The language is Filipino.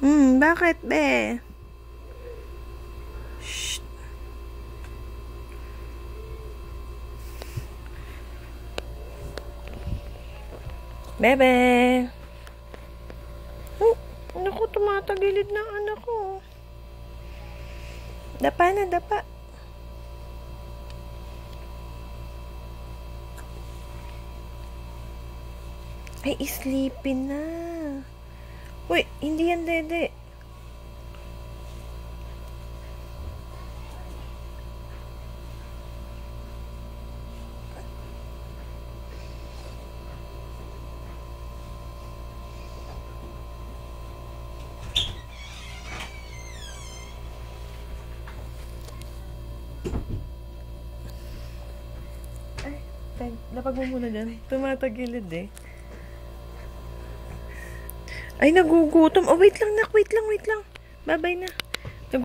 Bakit, be? Shh. Bebe. Oh, naku, tumatagilid na anak ko. Dapa na, dapa. Ay, sleepy na. Uy, hindi yan, dede. Ay, lapag mo muna dyan. Tumatagilid eh. Ay, nagugutom. Oh, wait lang, nak. Wait lang. Bye-bye na.